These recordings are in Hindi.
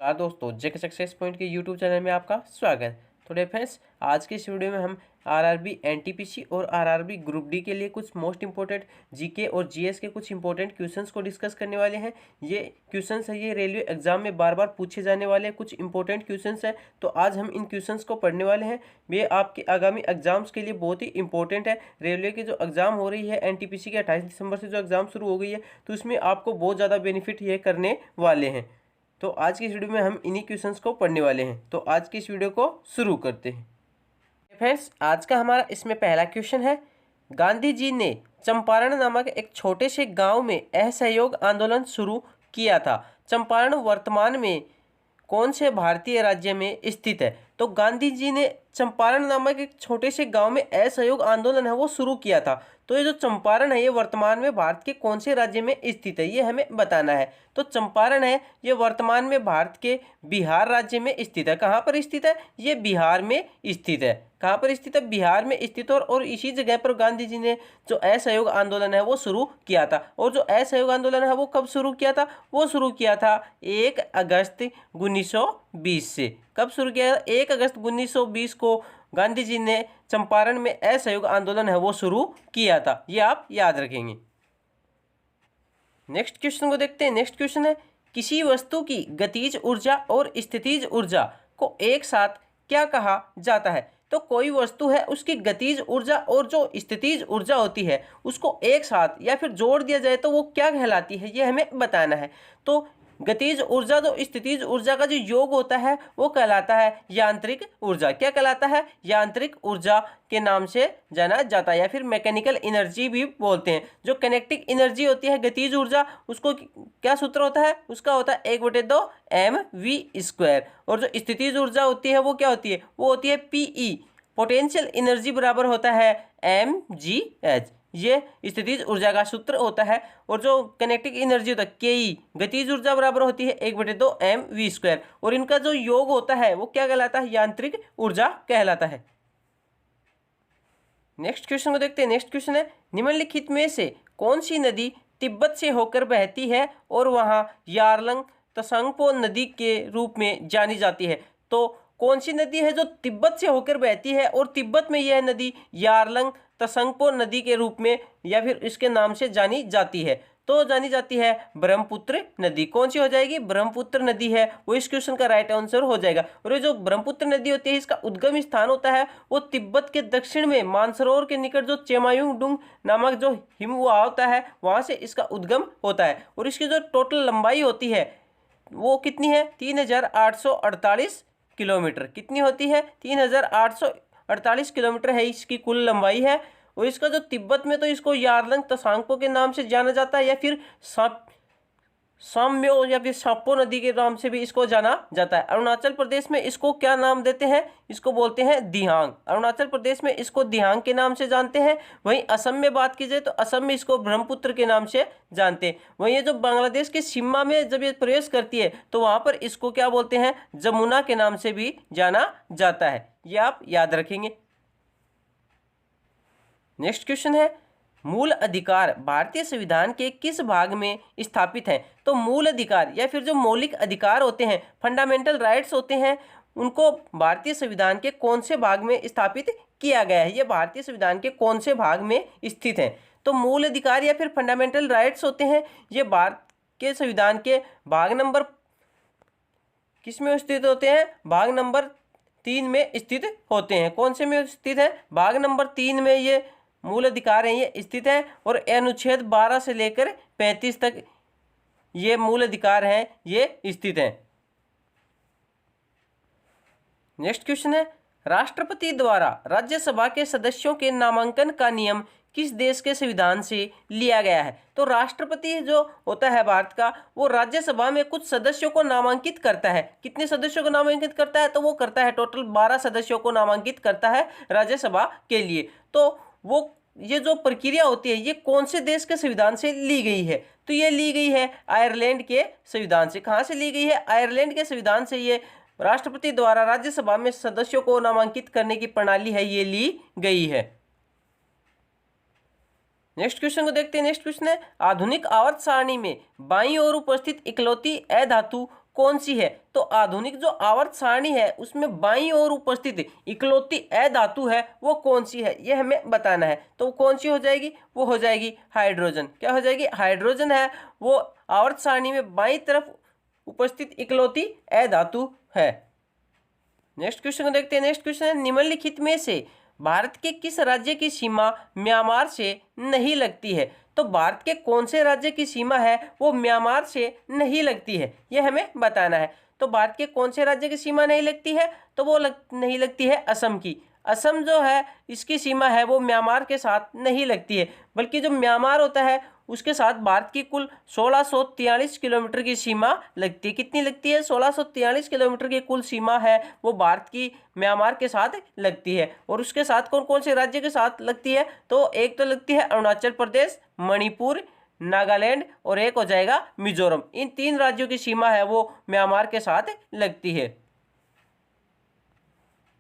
दोस्तों जेके सक्सेस पॉइंट के यूट्यूब चैनल में आपका स्वागत। तो फ्रेंड्स, आज के इस वीडियो में हम आरआरबी एनटीपीसी और आरआरबी ग्रुप डी के लिए कुछ मोस्ट इंपॉर्टेंट जीके और जीएस के कुछ इंपॉर्टेंट क्वेश्चंस को डिस्कस करने वाले हैं। ये क्वेश्चंस है, ये रेलवे एग्जाम में बार बार पूछे जाने वाले कुछ इंपॉर्टेंट क्वेश्चंस हैं। तो आज हम इन क्वेश्चंस को पढ़ने वाले हैं। ये आपके आगामी एग्जाम्स के लिए बहुत ही इंपॉर्टेंट है। रेलवे की जो एग्जाम हो रही है एनटीपीसी के 28 दिसंबर से जो एग्जाम शुरू हो गई है, तो इसमें आपको बहुत ज़्यादा बेनिफिट ये करने वाले हैं। तो आज की इस वीडियो में हम इन्हीं क्वेश्चंस को पढ़ने वाले हैं। तो आज की इस वीडियो को शुरू करते हैं। फ्रेंड्स, आज का हमारा इसमें पहला क्वेश्चन है, गांधी जी ने चंपारण नामक एक छोटे से गांव में असहयोग आंदोलन शुरू किया था। चंपारण वर्तमान में कौन से भारतीय राज्य में स्थित है? तो गांधी जी ने चंपारण नामक एक छोटे से गांव में असहयोग आंदोलन है वो शुरू किया था। तो ये जो चंपारण है ये वर्तमान में भारत के कौन से राज्य में स्थित है, ये हमें बताना है। तो चंपारण है ये वर्तमान में भारत के बिहार राज्य में स्थित है। कहाँ पर स्थित है? ये बिहार में स्थित है। कहाँ पर स्थित है? बिहार में स्थित। और इसी जगह पर गांधी जी ने जो असहयोग आंदोलन है वो शुरू किया था। और जो असहयोग आंदोलन है वो कब शुरू किया था? वो शुरू किया था 1 अगस्त 1920 से। कब शुरू किया? 1 अगस्त 1920 को गांधी जी ने चंपारण में असहयोग आंदोलन है वो शुरू किया था। ये आप याद रखेंगे। नेक्स्ट क्वेश्चन को देखते हैं। नेक्स्ट क्वेश्चन है, किसी वस्तु की गतिज ऊर्जा और स्थितिज ऊर्जा को एक साथ क्या कहा जाता है? तो कोई वस्तु है उसकी गतिज ऊर्जा और जो स्थितिज ऊर्जा होती है उसको एक साथ या फिर जोड़ दिया जाए तो वो क्या कहलाती है, ये हमें बताना है। तो गतिज ऊर्जा तो स्थितिज ऊर्जा का जो योग होता है वो कहलाता है यांत्रिक ऊर्जा। क्या कहलाता है? यांत्रिक ऊर्जा के नाम से जाना जाता है, या फिर मैकेनिकल एनर्जी भी बोलते हैं। जो कैनेटिक एनर्जी होती है गतिज ऊर्जा, उसको क्या सूत्र होता है? उसका होता है 1/2 mv²। और जो स्थितिज ऊर्जा होती है वो क्या होती है? वो होती है Pe, पोटेंशियल एनर्जी बराबर होता है mgh। ये स्थितिज ऊर्जा का सूत्र होता है। और जो कैनेटिक एनर्जी होता है Ke, गतिज ऊर्जा बराबर होती है 1/2 mv²। और इनका जो योग होता है वो क्या कहलाता है? यांत्रिक ऊर्जा कहलाता है। नेक्स्ट क्वेश्चन को देखते हैं। नेक्स्ट क्वेश्चन है, निम्नलिखित में से कौन सी नदी तिब्बत से होकर बहती है और वहां यारलंग तसांगपो नदी के रूप में जानी जाती है? तो कौन सी नदी है जो तिब्बत से होकर बहती है और तिब्बत में यह नदी यारलंग तसांगपो नदी के रूप में या फिर इसके नाम से जानी जाती है? तो जानी जाती है ब्रह्मपुत्र नदी। कौन सी हो जाएगी? ब्रह्मपुत्र नदी है वो इस क्वेश्चन का राइट आंसर हो जाएगा। और ये जो ब्रह्मपुत्र नदी होती है इसका उद्गम स्थान होता है वो तिब्बत के दक्षिण में मानसरोवर के निकट जो चेमायुंगडुंग नामक जो हिमवाह होता है वहां से इसका उद्गम होता है। और इसकी जो टोटल लंबाई होती है वो कितनी है? 3848 किलोमीटर। कितनी होती है? 3848 किलोमीटर है इसकी कुल लंबाई है। और इसका जो तिब्बत में तो इसको यारलंग तसांगपो के नाम से जाना जाता है, या फिर साम्यो या फिर सापो नदी के नाम से भी इसको जाना जाता है। अरुणाचल प्रदेश में इसको क्या नाम देते हैं? इसको बोलते हैं दिहांग। अरुणाचल प्रदेश में इसको दिहांग के नाम से जानते हैं। वहीं असम में बात की जाए तो असम में इसको ब्रह्मपुत्र के नाम से जानते हैं। वहीं ये जो बांग्लादेश की सीमा में जब ये प्रवेश करती है तो वहां पर इसको क्या बोलते हैं? जमुना के नाम से भी जाना जाता है। ये आप याद रखेंगे। नेक्स्ट क्वेश्चन है, मूल अधिकार भारतीय संविधान के किस भाग में स्थापित हैं? तो मूल अधिकार या फिर जो मौलिक अधिकार होते हैं, फंडामेंटल राइट्स होते हैं, उनको भारतीय संविधान के कौन से भाग में स्थापित किया गया है? ये भारतीय संविधान के कौन से भाग में स्थित है? तो मूल अधिकार या फिर फंडामेंटल राइट्स होते हैं ये भारत के संविधान के भाग नंबर किस में स्थित होते हैं? भाग नंबर 3 में स्थित होते हैं। कौन से में स्थित है? भाग नंबर 3 में ये मूल अधिकार है ये स्थित है। और अनुच्छेद 12 से लेकर 35 तक ये मूल अधिकार हैं ये स्थित हैं। नेक्स्ट क्वेश्चन है, राष्ट्रपति द्वारा राज्यसभा के सदस्यों के नामांकन का नियम किस देश के संविधान से लिया गया है? तो राष्ट्रपति जो होता है भारत का वो राज्यसभा में कुछ सदस्यों को नामांकित करता है। कितने सदस्यों को नामांकित करता है? तो वो करता है टोटल 12 सदस्यों को नामांकित करता है राज्यसभा के लिए। तो वो ये जो प्रक्रिया होती है ये कौन से देश के संविधान से ली गई है? तो ये ली गई है आयरलैंड के संविधान से। कहाँ से ली गई है? आयरलैंड के संविधान से ये राष्ट्रपति द्वारा राज्यसभा में सदस्यों को नामांकित करने की प्रणाली है ये ली गई है। नेक्स्ट क्वेश्चन को देखते हैं। नेक्स्ट क्वेश्चन है, आधुनिक आवर्त सारणी में बाईं ओर उपस्थित इकलौती अधातु कौन सी है? तो आधुनिक जो आवर्त सारणी है उसमें बाईं ओर उपस्थित इकलौती अधातु है वो कौन सी है, ये हमें बताना है। तो कौन सी हो जाएगी? वो हो जाएगी हाइड्रोजन। क्या हो जाएगी? हाइड्रोजन है वो आवर्त सारणी में बाईं तरफ उपस्थित इकलौती अधातु है। नेक्स्ट क्वेश्चन को देखते हैं। नेक्स्ट क्वेश्चन है, निम्नलिखित में से भारत के किस राज्य की सीमा म्यांमार से नहीं लगती है? तो भारत के कौन से राज्य की सीमा है वो म्यांमार से नहीं लगती है, ये हमें बताना है। तो भारत के कौन से राज्य की सीमा नहीं लगती है? तो वो नहीं लगती है असम की। असम जो है इसकी सीमा है वो म्यांमार के साथ नहीं लगती है, बल्कि जो म्यांमार होता है उसके साथ भारत की कुल 1643 किलोमीटर की सीमा लगती है। कितनी लगती है? 1643 किलोमीटर की कुल सीमा है वो भारत की म्यांमार के साथ लगती है। और उसके साथ कौन कौन से राज्य के साथ लगती है? तो एक तो लगती है अरुणाचल प्रदेश, मणिपुर, नागालैंड और एक हो जाएगा मिजोरम। इन 3 राज्यों की सीमा है वो म्यांमार के साथ लगती है।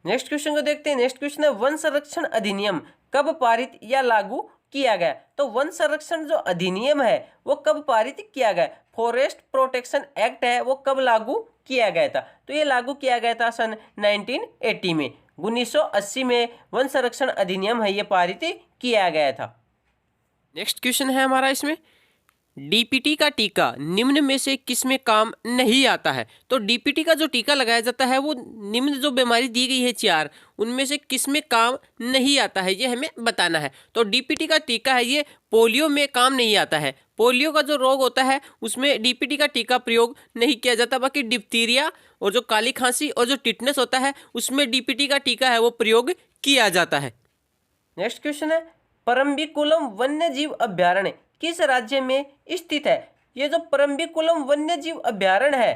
नेक्स्ट क्वेश्चन को देखते हैं। नेक्स्ट क्वेश्चन है, वन संरक्षण अधिनियम कब पारित या लागू किया गया? तो वन संरक्षण जो अधिनियम है वो कब पारित किया गया? फॉरेस्ट प्रोटेक्शन एक्ट है वो कब लागू किया गया था? तो ये लागू किया गया था सन 1980 में। 1980 में वन संरक्षण अधिनियम है ये पारित किया गया था। नेक्स्ट क्वेश्चन है हमारा इसमें, डीपीटी का टीका निम्न में से किस में काम नहीं आता है? तो डीपीटी का जो टीका लगाया जाता है वो निम्न जो बीमारी दी गई है 4 उनमें से किस में काम नहीं आता है, ये हमें बताना है। तो डीपीटी का टीका है ये पोलियो में काम नहीं आता है। पोलियो का जो रोग होता है उसमें डीपीटी का टीका प्रयोग नहीं किया जाता। बाकी डिप्थीरिया और जो काली खांसी और जो टिटनेस होता है उसमें डीपीटी का टीका है वो प्रयोग किया जाता है। नेक्स्ट क्वेश्चन है, परम्बिकुलम वन्य जीव अभ्यारण्य किस राज्य में स्थित है? ये जो परम्बिकुलम वन्य जीव अभ्यारण्य है,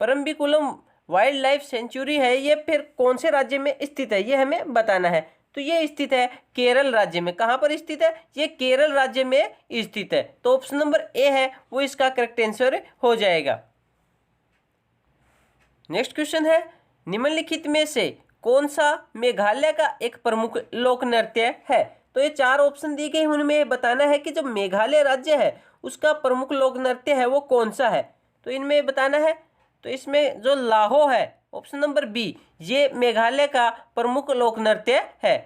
परम्बिकुलम वाइल्ड लाइफ सेंचुरी है, ये फिर कौन से राज्य में स्थित है, ये हमें बताना है। तो ये स्थित है केरल राज्य में। कहाँ पर स्थित है? ये केरल राज्य में स्थित है। तो ऑप्शन नंबर ए है वो इसका करेक्ट आंसर हो जाएगा। नेक्स्ट क्वेश्चन है, निम्नलिखित में से कौन सा मेघालय का एक प्रमुख लोक नृत्य है? तो ये 4 ऑप्शन दिए गए, उनमें बताना है कि जो मेघालय राज्य है उसका प्रमुख लोक नृत्य है वो कौन सा है। तो इनमें बताना है। तो इसमें जो लाहो है ऑप्शन नंबर बी, ये मेघालय का प्रमुख लोक नृत्य है।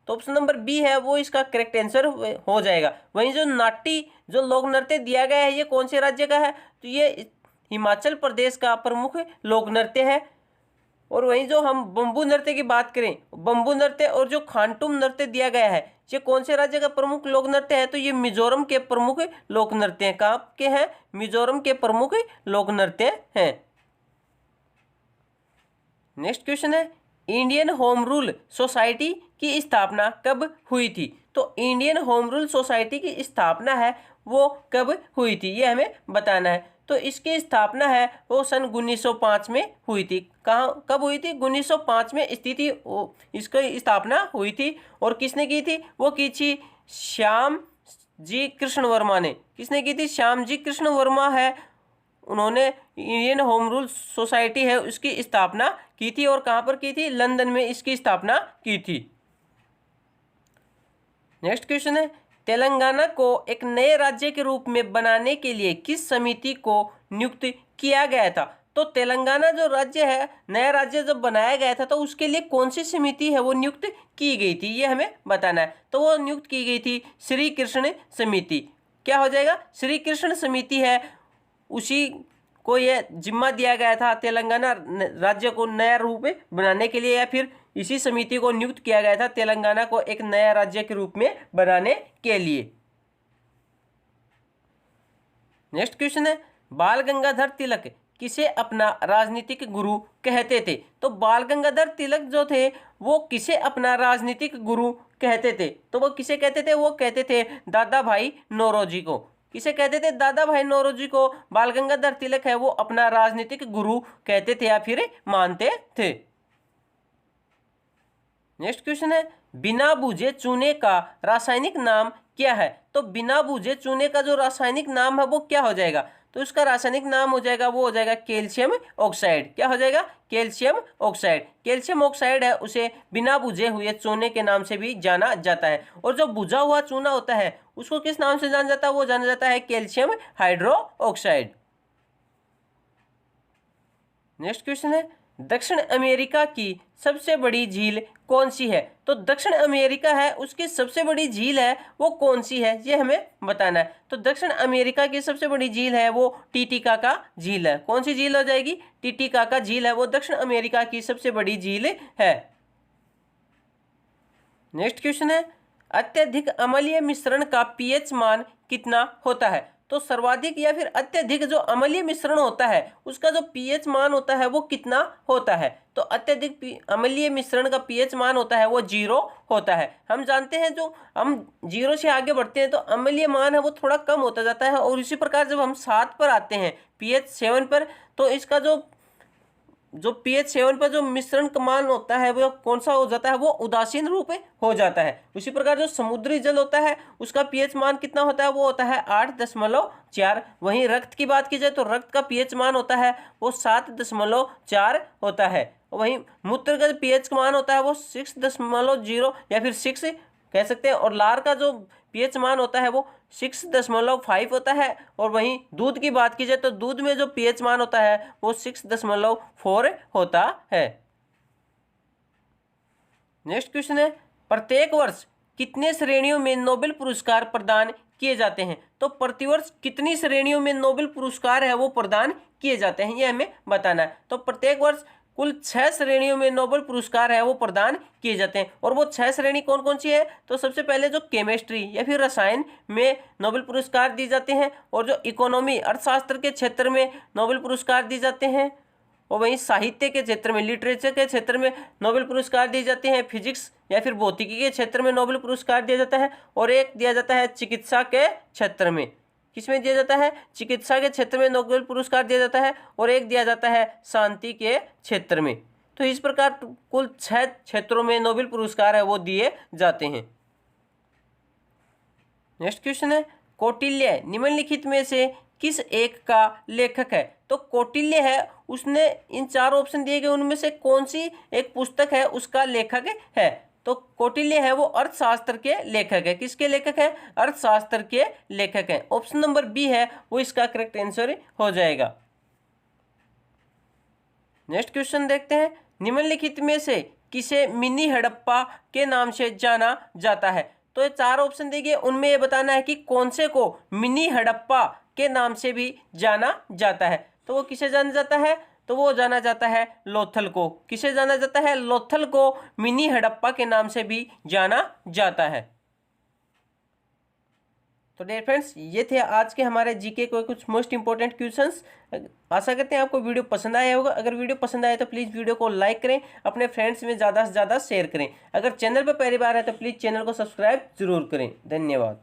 तो ऑप्शन नंबर बी है वो इसका करेक्ट आंसर हो जाएगा। वहीं जो नाटी जो लोक नृत्य दिया गया है ये कौन से राज्य का है? तो ये हिमाचल प्रदेश का प्रमुख लोक नृत्य है। और वहीं जो हम बम्बू नृत्य की बात करें, बम्बू नृत्य और जो खानटुम नृत्य दिया गया है ये कौन से राज्य का प्रमुख लोक नृत्य है? तो ये मिजोरम के प्रमुख लोक नृत्य हैं। कहाँ के हैं? मिजोरम के प्रमुख लोक नृत्य हैं। नेक्स्ट क्वेश्चन है, इंडियन होम रूल सोसाइटी की स्थापना कब हुई थी? तो इंडियन होम रूल सोसाइटी की स्थापना है वो कब हुई थी, ये हमें बताना है। तो इसकी स्थापना है वो सन 1905 में हुई थी। कहाँ कब हुई थी? 1905 में स्थिति इसकी स्थापना हुई थी। और किसने की थी? वो की थी श्याम जी कृष्ण वर्मा ने। किसने की थी? श्याम जी कृष्ण वर्मा है, उन्होंने इंडियन होम रूल सोसाइटी है उसकी स्थापना की थी। और कहाँ पर की थी? लंदन में इसकी स्थापना की थी। नेक्स्ट क्वेश्चन है, तेलंगाना को एक नए राज्य के रूप में बनाने के लिए किस समिति को नियुक्त किया गया था? तो तेलंगाना जो राज्य है, नया राज्य जब बनाया गया था तो उसके लिए कौन सी समिति है वो नियुक्त की गई थी, ये हमें बताना है। तो वो नियुक्त की गई थी श्री कृष्ण समिति। क्या हो जाएगा? श्री कृष्ण समिति है, उसी को यह जिम्मा दिया गया था तेलंगाना राज्य को नया रूप बनाने के लिए, या फिर इसी समिति को नियुक्त किया गया था तेलंगाना को एक नया राज्य के रूप में बनाने के लिए। नेक्स्ट क्वेश्चन है, बाल गंगाधर तिलक किसे अपना राजनीतिक गुरु कहते थे? तो बाल गंगाधर तिलक जो थे वो किसे अपना राजनीतिक गुरु कहते थे? तो वो किसे कहते थे? वो कहते थे दादा भाई नौरोजी को। किसे कहते थे? दादा भाई नौरोजी को बाल गंगाधर तिलक है वो अपना राजनीतिक गुरु कहते थे या फिर मानते थे। नेक्स्ट क्वेश्चन है, बिना बूझे चूने का रासायनिक नाम क्या है? तो बिना बूझे चूने का जो रासायनिक नाम है वो क्या हो जाएगा? तो इसका रासायनिक नाम हो जाएगा वो हो जाएगा कैल्शियम ऑक्साइड। क्या हो जाएगा? Calcium oxide. कैल्शियम ऑक्साइड है उसे बिना बुझे हुए चूने के नाम से भी जाना जाता है। और जो बुझा हुआ चूना होता है उसको किस नाम से जाना जाता है? वो जाना जाता है कैल्शियम हाइड्रोक्साइड। नेक्स्ट क्वेश्चन है, दक्षिण अमेरिका की सबसे बड़ी झील कौन सी है? तो दक्षिण अमेरिका है, उसकी सबसे बड़ी झील है वो कौन सी है, ये हमें बताना है। तो दक्षिण अमेरिका की सबसे बड़ी झील है वो टिटिकाका झील है। कौन सी झील हो जाएगी? टिटिकाका झील है, वो दक्षिण अमेरिका की सबसे बड़ी झील है। नेक्स्ट क्वेश्चन है, अत्यधिक अम्लीय मिश्रण का पीएच मान कितना होता है? तो सर्वाधिक या फिर अत्यधिक जो अम्लीय मिश्रण होता है उसका जो पीएच मान होता है वो कितना होता है? तो अत्यधिक अम्लीय मिश्रण का पीएच मान होता है वो 0 होता है। हम जानते हैं जो हम 0 से आगे बढ़ते हैं तो अम्लीय मान है वो थोड़ा कम होता जाता है, और इसी प्रकार जब हम 7 पर आते हैं, पीएच 7 पर, तो इसका जो पीएच 7 पर जो मिश्रण का मान होता है वो कौन सा हो जाता है? वो उदासीन रूप हो जाता है। उसी प्रकार जो समुद्री जल होता है उसका पीएच मान कितना होता है? वो होता है 8.4। वहीं रक्त की बात की जाए तो रक्त का पीएच मान होता है वो 7.4 होता है। वहीं मूत्र का पीएच मान होता है वो 6.0 या फिर 6 कह सकते हैं, और लार का जो पीएच मान होता है वो 6.5 होता है। और वहीं दूध की बात की जाए तो दूध में जो पीएच मान होता है वो 6.4 होता है। नेक्स्ट क्वेश्चन है, प्रत्येक वर्ष कितने श्रेणियों में नोबेल पुरस्कार प्रदान किए जाते हैं? तो प्रतिवर्ष कितनी श्रेणियों में नोबेल पुरस्कार है वो प्रदान किए जाते हैं, ये हमें बताना है। तो प्रत्येक वर्ष कुल 6 श्रेणियों में नोबेल पुरस्कार है वो प्रदान किए जाते हैं। और वो 6 श्रेणी कौन कौन सी है? तो सबसे पहले जो केमिस्ट्री या फिर रसायन में नोबेल पुरस्कार दिए जाते हैं, और जो इकोनॉमी अर्थशास्त्र के क्षेत्र में नोबेल पुरस्कार दिए जाते हैं, और वहीं साहित्य के क्षेत्र में, लिटरेचर के क्षेत्र में नोबेल पुरस्कार दिए जाते हैं, फिजिक्स या फिर भौतिकी के क्षेत्र में नोबेल पुरस्कार दिया जाता है, और एक दिया जाता है चिकित्सा के क्षेत्र में। किसमें दिया जाता है? चिकित्सा के क्षेत्र में नोबेल पुरस्कार दिया जाता है, और एक दिया जाता है शांति के क्षेत्र में। तो इस प्रकार कुल 6 क्षेत्रों में नोबेल पुरस्कार है वो दिए जाते हैं। नेक्स्ट क्वेश्चन है, कौटिल्य निम्नलिखित में से किस एक का लेखक है? तो कौटिल्य है, उसने इन 4 ऑप्शन दिए गए उनमें से कौन सी एक पुस्तक है उसका लेखक है? तो कौटिल्य है वो अर्थशास्त्र के लेखक है। किसके लेखक है? अर्थशास्त्र के लेखक है। ऑप्शन नंबर बी है वो इसका करेक्ट आंसर हो जाएगा। नेक्स्ट क्वेश्चन देखते हैं, निम्नलिखित में से किसे मिनी हड़प्पा के नाम से जाना जाता है? तो ये 4 ऑप्शन दिए गए, उनमें ये बताना है कि कौन से को मिनी हड़प्पा के नाम से भी जाना जाता है। तो वो किसे जाना जाता है? तो वो जाना जाता है लोथल को। किसे जाना जाता है? लोथल को मिनी हड़प्पा के नाम से भी जाना जाता है। तो डियर फ्रेंड्स, ये थे आज के हमारे जीके को कुछ मोस्ट इंपॉर्टेंट क्वेश्चंस। आशा करते हैं आपको वीडियो पसंद आया होगा। अगर वीडियो पसंद आए तो प्लीज़ वीडियो को लाइक करें, अपने फ्रेंड्स में ज़्यादा से ज़्यादा शेयर करें। अगर चैनल पर पहली बार है तो प्लीज़ चैनल को सब्सक्राइब जरूर करें। धन्यवाद।